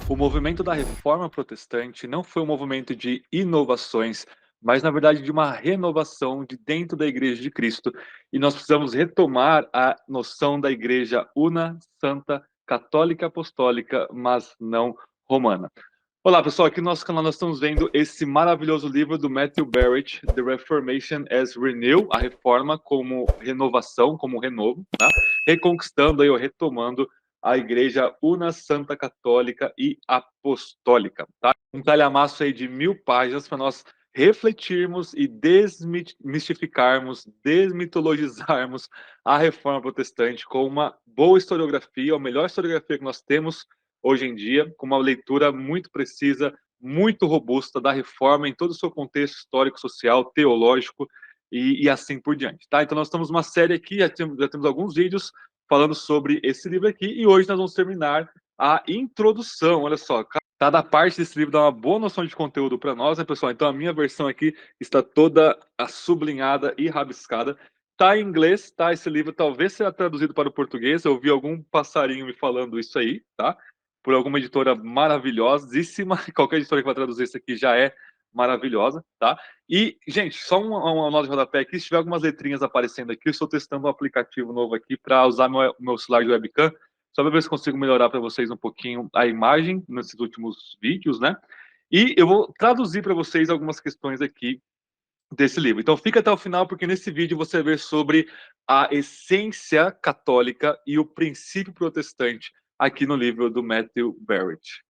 O movimento da Reforma Protestante não foi um movimento de inovações, mas na verdade de uma renovação de dentro da Igreja de Cristo. E nós precisamos retomar a noção da Igreja una, santa, católica, apostólica, mas não romana. Olá, pessoal, aqui no nosso canal nós estamos vendo esse maravilhoso livro do Matthew Barrett, The Reformation as Renew, a reforma como renovação, como renovo, tá? Reconquistando aí, ou retomando a Igreja Una, Santa, Católica e Apostólica, tá? Um calhamaço aí de 1000 páginas para nós refletirmos e desmistificarmos, desmitologizarmos a Reforma Protestante com uma boa historiografia, a melhor historiografia que nós temos hoje em dia, com uma leitura muito precisa, muito robusta da Reforma em todo o seu contexto histórico, social, teológico e assim por diante, tá? Então nós estamos numa série aqui, já temos alguns vídeos falando sobre esse livro aqui, e hoje nós vamos terminar a introdução. Olha só, cada parte desse livro dá uma boa noção de conteúdo para nós, né, pessoal? Então a minha versão aqui está toda sublinhada e rabiscada. Tá em inglês, tá? Esse livro talvez seja traduzido para o português. Eu vi algum passarinho me falando isso aí, tá? Por alguma editora maravilhosíssima. Qualquer editora que vai traduzir isso aqui já é maravilhosa, tá? E, gente, só uma nota de rodapé aqui. Se tiver algumas letrinhas aparecendo aqui, eu estou testando um aplicativo novo aqui para usar meu celular de webcam, só para ver se consigo melhorar para vocês um pouquinho a imagem nesses últimos vídeos, né? E eu vou traduzir para vocês algumas questões aqui desse livro. Então fica até o final, porque nesse vídeo você vai ver sobre a essência católica e o princípio protestante aqui no livro do Matthew Barrett.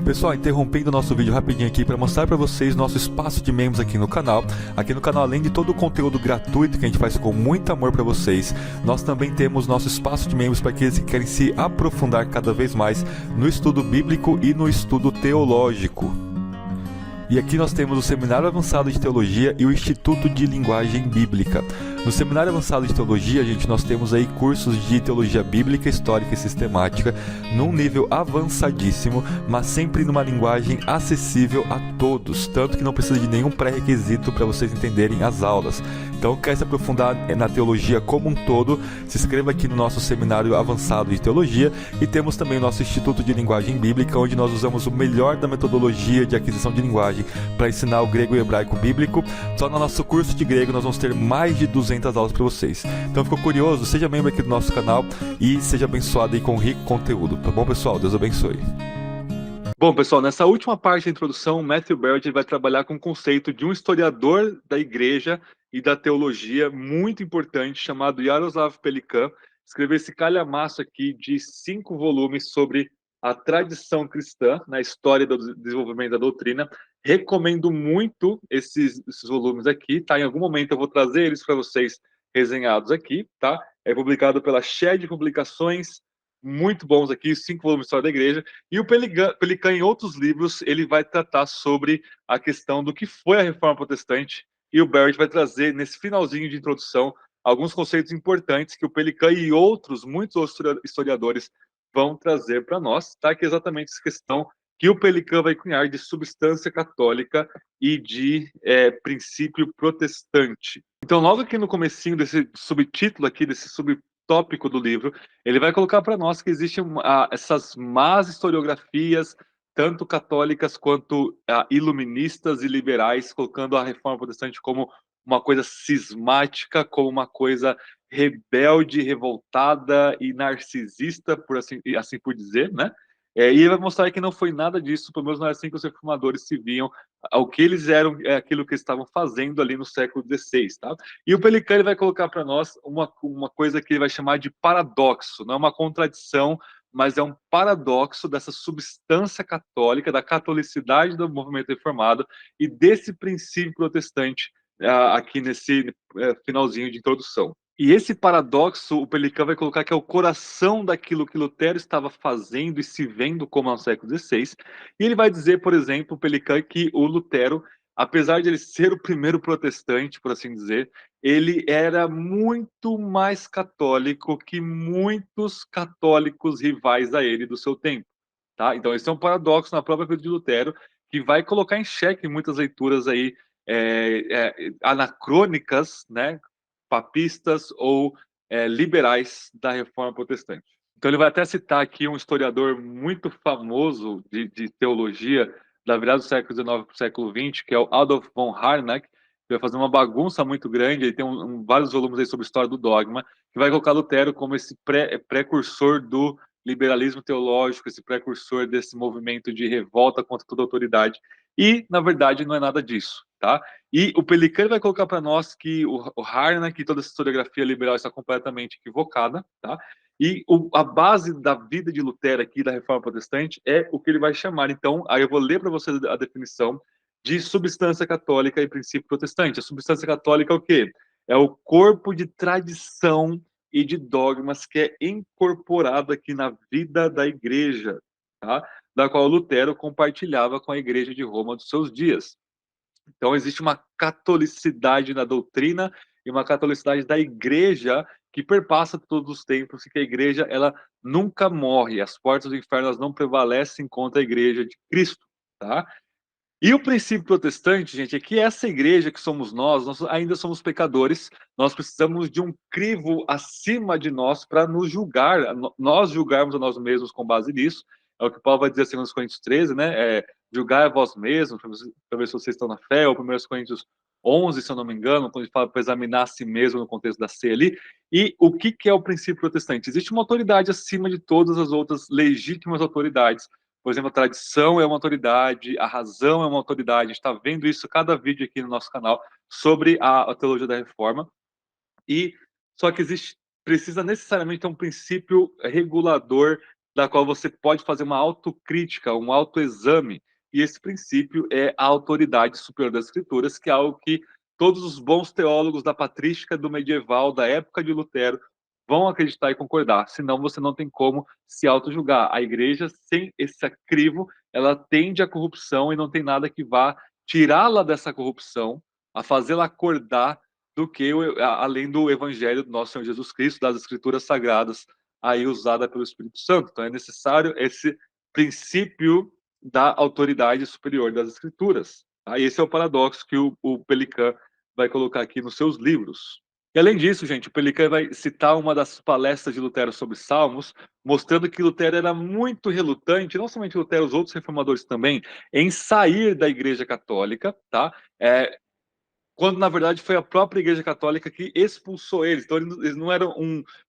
Pessoal, interrompendo o nosso vídeo rapidinho aqui para mostrar para vocês nosso espaço de membros aqui no canal. Aqui no canal, além de todo o conteúdo gratuito que a gente faz com muito amor para vocês, nós também temos nosso espaço de membros para aqueles que querem se aprofundar cada vez mais no estudo bíblico e no estudo teológico. E aqui nós temos o Seminário Avançado de Teologia e o Instituto de Linguagem Bíblica. No Seminário Avançado de Teologia, gente, nós temos aí cursos de teologia bíblica, histórica e sistemática num nível avançadíssimo, mas sempre numa linguagem acessível a todos, tanto que não precisa de nenhum pré-requisito para vocês entenderem as aulas. Então, quer se aprofundar na teologia como um todo, se inscreva aqui no nosso Seminário Avançado de Teologia, e temos também o nosso Instituto de Linguagem Bíblica, onde nós usamos o melhor da metodologia de aquisição de linguagem para ensinar o grego e o hebraico bíblico. Só no nosso curso de grego nós vamos ter mais de 200 aulas para vocês. Então, ficou curioso? Seja membro aqui do nosso canal e seja abençoado aí com rico conteúdo, tá bom, pessoal? Deus abençoe. Bom, pessoal, nessa última parte da introdução, Matthew Barrett vai trabalhar com o conceito de um historiador da igreja e da teologia muito importante, chamado Jaroslav Pelikan. Escreveu esse calhamaço aqui de 5 volumes sobre a tradição cristã na história do desenvolvimento da doutrina. Recomendo muito esses volumes aqui, tá? Em algum momento eu vou trazer eles para vocês resenhados aqui, tá? É publicado pela Shed Publicações, muito bons aqui, 5 volumes de história da igreja. E o Pelikan, em outros livros, ele vai tratar sobre a questão do que foi a Reforma Protestante, e o Barrett vai trazer, nesse finalzinho de introdução, alguns conceitos importantes que o Pelikan e muitos outros historiadores vão trazer para nós, tá? Que é exatamente essa questão que o Pelikan vai cunhar de substância católica e de princípio protestante. Então, logo aqui no comecinho desse subtítulo aqui, desse subtópico do livro, ele vai colocar para nós que existem essas más historiografias, tanto católicas quanto iluministas e liberais, colocando a Reforma Protestante como uma coisa cismática, como uma coisa rebelde, revoltada e narcisista, por assim por dizer, né? E ele vai mostrar que não foi nada disso, pelo menos não é assim que os reformadores se viam, o que eles eram, aquilo que eles estavam fazendo ali no século XVI, tá? E o Pelikan ele vai colocar para nós uma coisa que ele vai chamar de paradoxo, não é uma contradição, mas é um paradoxo dessa substância católica, da catolicidade do movimento reformado e desse princípio protestante aqui nesse finalzinho de introdução. E esse paradoxo, o Pelikan vai colocar que é o coração daquilo que Lutero estava fazendo e se vendo como no século XVI. E ele vai dizer, por exemplo, o Pelikan, que o Lutero, apesar de ele ser o primeiro protestante, por assim dizer, ele era muito mais católico que muitos católicos rivais a ele do seu tempo. Tá? Então, esse é um paradoxo na própria vida de Lutero, que vai colocar em xeque muitas leituras aí anacrônicas, né, papistas ou liberais da Reforma Protestante. Então ele vai até citar aqui um historiador muito famoso de teologia da virada do século XIX para o século XX, que é o Adolf von Harnack, que vai fazer uma bagunça muito grande. Ele tem vários volumes aí sobre a história do dogma, que vai colocar Lutero como esse precursor do liberalismo teológico, esse precursor desse movimento de revolta contra toda autoridade. E, na verdade, não é nada disso, tá? E o Pelican vai colocar para nós que o Harnack e toda essa historiografia liberal está completamente equivocada, tá? E a base da vida de Lutero aqui, da Reforma Protestante, é o que ele vai chamar. Então, aí eu vou ler para vocês a definição de substância católica e princípio protestante. A substância católica é o quê? É o corpo de tradição e de dogmas que é incorporado aqui na vida da igreja, tá? Da qual Lutero compartilhava com a igreja de Roma dos seus dias. Então, existe uma catolicidade na doutrina e uma catolicidade da igreja que perpassa todos os tempos e que a igreja ela nunca morre. As portas do inferno elas não prevalecem contra a igreja de Cristo, tá? E o princípio protestante, gente, é que essa igreja que somos nós ainda somos pecadores, nós precisamos de um crivo acima de nós para nos julgar, nós julgarmos a nós mesmos com base nisso. É o que Paulo vai dizer em 2 Coríntios 13, né? Julgar a vós mesmos, para ver se vocês estão na fé, ou 1 Coríntios 11, se eu não me engano, quando ele fala para examinar a si mesmo no contexto da ceia ali. E o que é o princípio protestante? Existe uma autoridade acima de todas as outras legítimas autoridades. Por exemplo, a tradição é uma autoridade, a razão é uma autoridade. A gente está vendo isso cada vídeo aqui no nosso canal sobre a teologia da reforma. E só que precisa necessariamente ter um princípio regulador da qual você pode fazer uma autocrítica, um autoexame. E esse princípio é a autoridade superior das escrituras, que é algo que todos os bons teólogos da patrística do medieval, da época de Lutero, vão acreditar e concordar. Senão você não tem como se auto-julgar. A igreja, sem esse crivo, ela tende à corrupção e não tem nada que vá tirá-la dessa corrupção, a fazê-la acordar do que além do evangelho do nosso Senhor Jesus Cristo, das escrituras sagradas, aí usada pelo Espírito Santo. Então é necessário esse princípio da autoridade superior das escrituras. Tá? Esse é o paradoxo que o Pelican vai colocar aqui nos seus livros. E além disso, gente, o Pelican vai citar uma das palestras de Lutero sobre Salmos, mostrando que Lutero era muito relutante, não somente Lutero, os outros reformadores também, em sair da Igreja Católica, tá? Quando na verdade foi a própria Igreja Católica que expulsou eles. Então eles não eram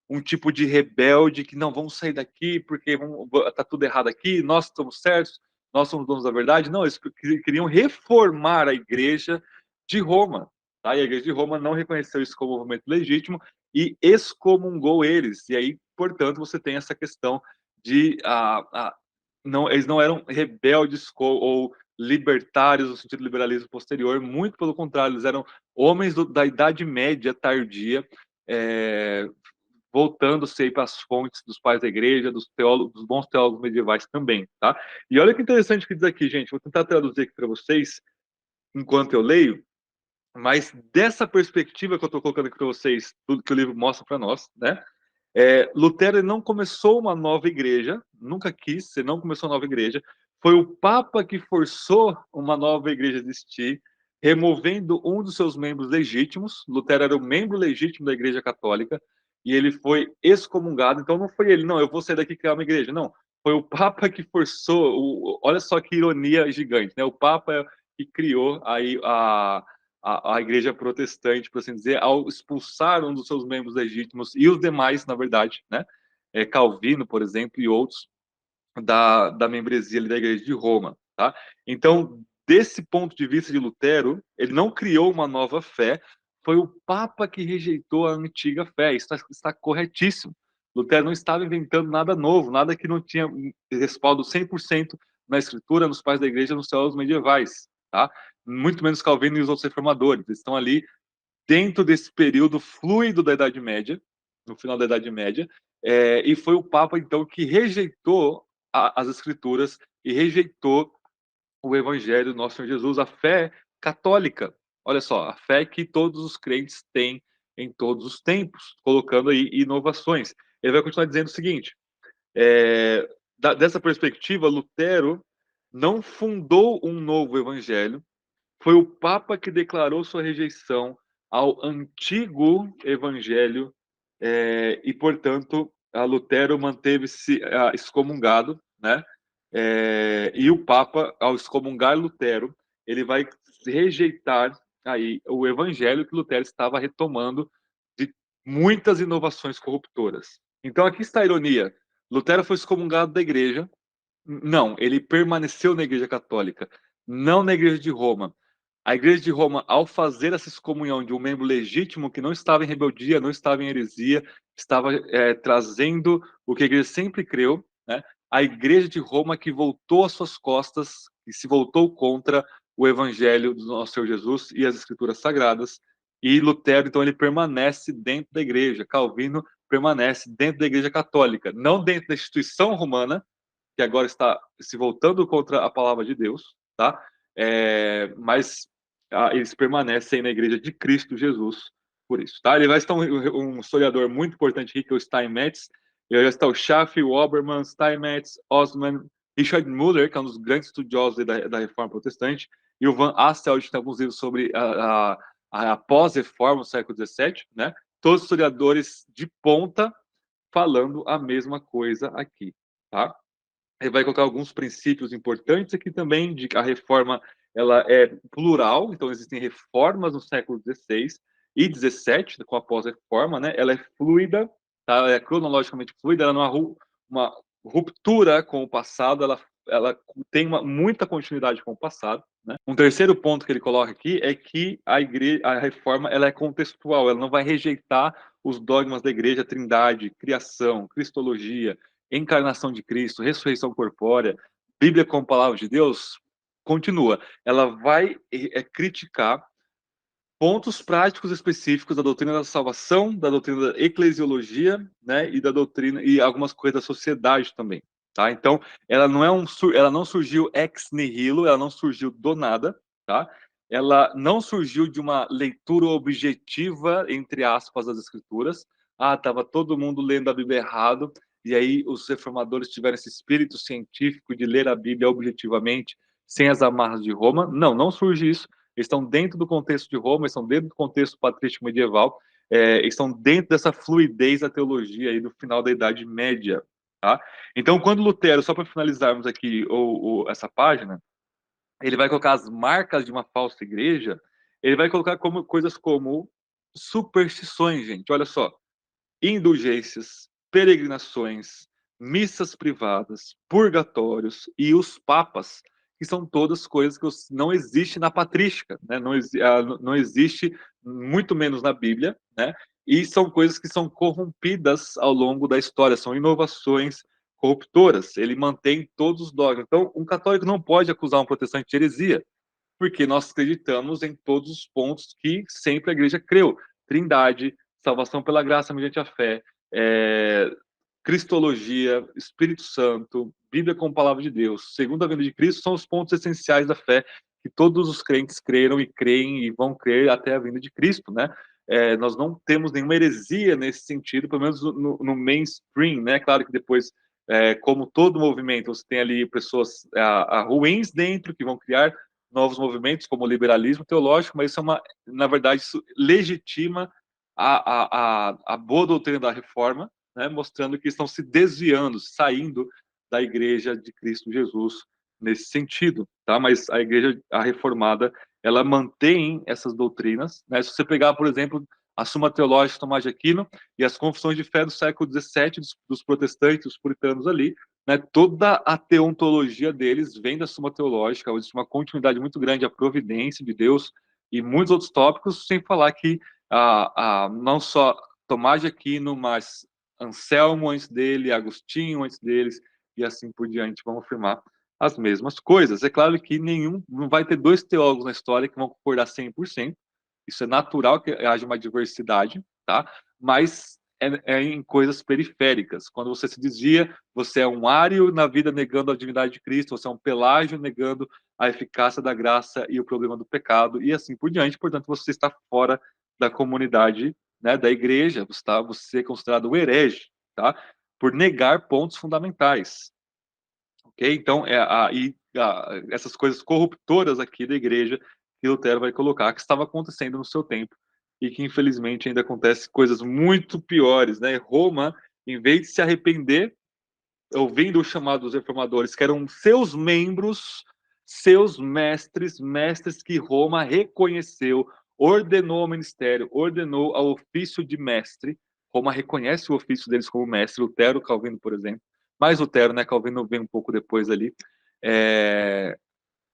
um tipo de rebelde que não vamos sair daqui porque tá tudo errado aqui, nós estamos certos, nós somos donos da verdade. Não, eles queriam reformar a Igreja de Roma. Tá? E a Igreja de Roma não reconheceu isso como movimento legítimo e excomungou eles. E aí, portanto, você tem essa questão de não, eles não eram rebeldes ou libertários no sentido do liberalismo posterior, muito pelo contrário, eles eram homens da Idade Média tardia, voltando-se para as fontes dos pais da igreja, dos bons teólogos medievais também, tá? E olha que interessante que diz aqui, gente, vou tentar traduzir aqui para vocês enquanto eu leio, mas dessa perspectiva que eu estou colocando aqui para vocês, tudo que o livro mostra para nós, né? Lutero não começou uma nova igreja, nunca quis, ele não começou uma nova igreja. Foi o Papa que forçou uma nova igreja a existir, removendo um dos seus membros legítimos. Lutero era o membro legítimo da Igreja Católica e ele foi excomungado. Então não foi ele, não, eu vou sair daqui e criar uma igreja. Não, foi o Papa que forçou. Olha só que ironia gigante, né? O Papa que criou aí a igreja protestante, por assim dizer, ao expulsar um dos seus membros legítimos e os demais, na verdade, né? Calvino, por exemplo, e outros da membresia da igreja de Roma, tá? Então, desse ponto de vista de Lutero, ele não criou uma nova fé, foi o Papa que rejeitou a antiga fé. Isso está corretíssimo. Lutero não estava inventando nada novo, nada que não tinha respaldo 100% na Escritura, nos pais da igreja, nos teólogos medievais, tá? Muito menos Calvino e os outros reformadores. Eles estão ali dentro desse período fluido da Idade Média, no final da Idade Média, e foi o Papa, então, que rejeitou as Escrituras e rejeitou o Evangelho do nosso Senhor Jesus, a fé católica. Olha só, a fé que todos os crentes têm em todos os tempos, colocando aí inovações. Ele vai continuar dizendo o seguinte, dessa perspectiva, Lutero não fundou um novo evangelho, foi o Papa que declarou sua rejeição ao antigo evangelho e, portanto, a Lutero manteve-se excomungado, né? E o Papa, ao excomungar Lutero, ele vai rejeitar aí o evangelho que Lutero estava retomando de muitas inovações corruptoras. Então aqui está a ironia. Lutero foi excomungado da igreja. Não, ele permaneceu na igreja católica, não na igreja de Roma. A igreja de Roma, ao fazer essa excomunhão de um membro legítimo que não estava em rebeldia, não estava em heresia, estava trazendo o que a igreja sempre creu, né? A igreja de Roma que voltou às suas costas e se voltou contra o evangelho do nosso Senhor Jesus e as escrituras sagradas. E Lutero, então, ele permanece dentro da igreja. Calvino permanece dentro da igreja católica, não dentro da instituição romana, que agora está se voltando contra a palavra de Deus, tá? Mas eles permanecem na igreja de Cristo Jesus por isso, tá? Ele vai estar um historiador muito importante aqui, que é o Steinmetz. Ele vai estar o Schaff, o Obermann, Steinmetz, Osman, Richard Müller, que é um dos grandes estudiosos da Reforma Protestante, e o Van Asselt, que tem alguns livros sobre a pós-reforma do século XVII, né? Todos historiadores de ponta falando a mesma coisa aqui, tá? Ele vai colocar alguns princípios importantes aqui também, de que a reforma ela é plural, então existem reformas no século XVI e XVII, com a pós-reforma, né? Ela é fluida, tá? Ela é cronologicamente fluida, ela não há uma ruptura com o passado, ela tem muita continuidade com o passado, né? Um terceiro ponto que ele coloca aqui é que a reforma ela é contextual, ela não vai rejeitar os dogmas da igreja, trindade, criação, cristologia, encarnação de Cristo, ressurreição corpórea, Bíblia como palavra de Deus, continua. Ela vai criticar pontos práticos específicos da doutrina da salvação, da doutrina da eclesiologia, né, e da doutrina e algumas coisas da sociedade também, tá? Então, ela não surgiu ex nihilo, ela não surgiu do nada, tá? Ela não surgiu de uma leitura objetiva, entre aspas, das escrituras. Tava todo mundo lendo a Bíblia errado, e aí os reformadores tiveram esse espírito científico de ler a Bíblia objetivamente, sem as amarras de Roma. Não, não surge isso. Eles estão dentro do contexto de Roma, estão dentro do contexto patrístico medieval, estão dentro dessa fluidez da teologia aí do final da Idade Média, tá? Então, quando Lutero, só para finalizarmos aqui essa página, ele vai colocar as marcas de uma falsa igreja, ele vai colocar coisas como superstições, gente, olha só, indulgências, peregrinações, missas privadas, purgatórios e os papas, que são todas coisas que não existe na patrística, né? Não existe, muito menos na Bíblia, né? E são coisas que são corrompidas ao longo da história, são inovações corruptoras. Ele mantém todos os dogmas. Então, um católico não pode acusar um protestante de heresia, porque nós acreditamos em todos os pontos que sempre a igreja creu. Trindade, salvação pela graça mediante a fé, cristologia, Espírito Santo, Bíblia como palavra de Deus, segunda vinda de Cristo, são os pontos essenciais da fé que todos os crentes creram e creem e vão crer até a vinda de Cristo, né? Nós não temos nenhuma heresia nesse sentido, pelo menos no mainstream, né? Claro que depois, como todo movimento, você tem ali pessoas ruins dentro que vão criar novos movimentos, como o liberalismo teológico, mas isso na verdade, isso legitima a boa doutrina da reforma, né, mostrando que estão se desviando, saindo da igreja de Cristo Jesus nesse sentido, tá? Mas a igreja reformada, ela mantém essas doutrinas, né? Se você pegar, por exemplo, a Suma Teológica de Tomás de Aquino e as confissões de fé do século XVII dos protestantes, dos puritanos ali, né? Toda a teontologia deles vem da Suma Teológica, existe uma continuidade muito grande à providência de Deus e muitos outros tópicos, sem falar que não só Tomás de Aquino, mas Anselmo antes dele, Agostinho antes deles, e assim por diante, vão afirmar as mesmas coisas. É claro que não vai ter dois teólogos na história que vão concordar 100%, isso é natural que haja uma diversidade, tá? Mas em coisas periféricas. Quando você se desvia, você é um ário na vida negando a divindade de Cristo, você é um Pelágio negando a eficácia da graça e o problema do pecado, e assim por diante. Portanto, você está fora da comunidade, né, da igreja, você é considerado um herege, tá? Por negar pontos fundamentais. Ok? Então, essas coisas corruptoras aqui da igreja que Lutero vai colocar, que estava acontecendo no seu tempo, e que infelizmente ainda acontece coisas muito piores, né? Roma em vez de se arrepender, ouvindo o chamado dos reformadores, que eram seus membros, seus mestres, mestres que Roma reconheceu, ordenou ao ministério, ordenou ao ofício de mestre. Roma reconhece o ofício deles como mestre, Lutero, Calvino, por exemplo. Mais Lutero, né? Calvino vem um pouco depois ali.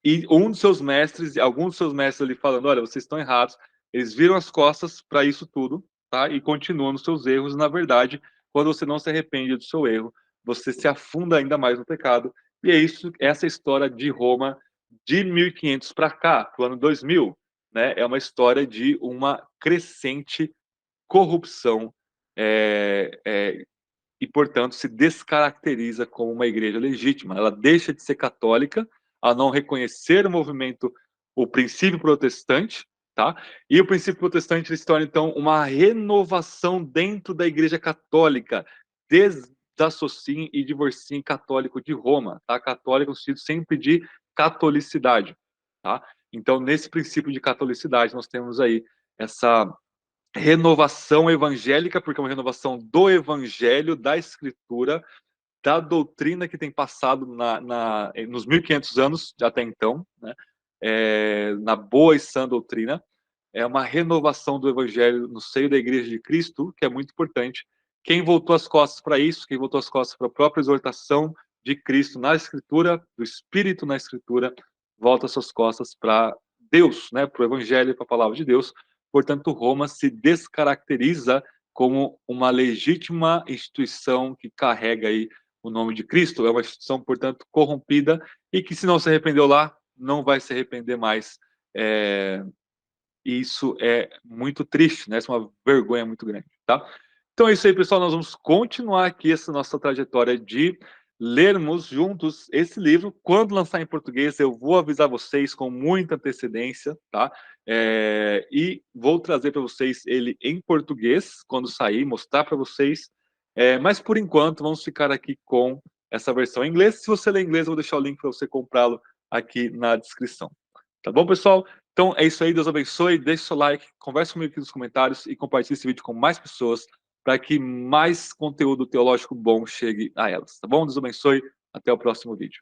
E um dos seus mestres, alguns dos seus mestres ali falando, olha, vocês estão errados, eles viram as costas para isso tudo, tá? E continuam nos seus erros. Na verdade, quando você não se arrepende do seu erro, você se afunda ainda mais no pecado. E é isso, essa história de Roma de 1500 para cá, para o ano 2000, né? É uma história de uma crescente corrupção e, portanto, se descaracteriza como uma igreja legítima. Ela deixa de ser católica a não reconhecer o movimento, o princípio protestante, tá? E o princípio protestante se torna, então, uma renovação dentro da igreja católica. Desassociem e divorciem católico de Roma, tá? Católico no sentido sempre de catolicidade, tá? Então, nesse princípio de catolicidade, nós temos aí essa renovação evangélica, porque é uma renovação do evangelho, da escritura, da doutrina que tem passado nos 1500 anos até então, né? Na boa e sã doutrina. É uma renovação do evangelho no seio da igreja de Cristo, que é muito importante. Quem voltou as costas para isso, quem voltou as costas para a própria exortação de Cristo na escritura, do Espírito na escritura, volta suas costas para Deus, né? Para o evangelho, para a palavra de Deus. Portanto, Roma se descaracteriza como uma legítima instituição que carrega aí o nome de Cristo. É uma instituição, portanto, corrompida e que, se não se arrependeu lá, não vai se arrepender mais. E isso é muito triste, né? Isso é uma vergonha muito grande, tá? Então é isso aí, pessoal. Nós vamos continuar aqui essa nossa trajetória de lermos juntos esse livro. Quando lançar em português, eu vou avisar vocês com muita antecedência, tá? E vou trazer para vocês ele em português quando sair, mostrar para vocês. Mas por enquanto, vamos ficar aqui com essa versão em inglês. Se você ler inglês, eu vou deixar o link para você comprá-lo aqui na descrição. Tá bom, pessoal? Então é isso aí, Deus abençoe, deixe seu like, converse comigo aqui nos comentários e compartilhe esse vídeo com mais pessoas para que mais conteúdo teológico bom chegue a elas, tá bom? Deus abençoe, até o próximo vídeo.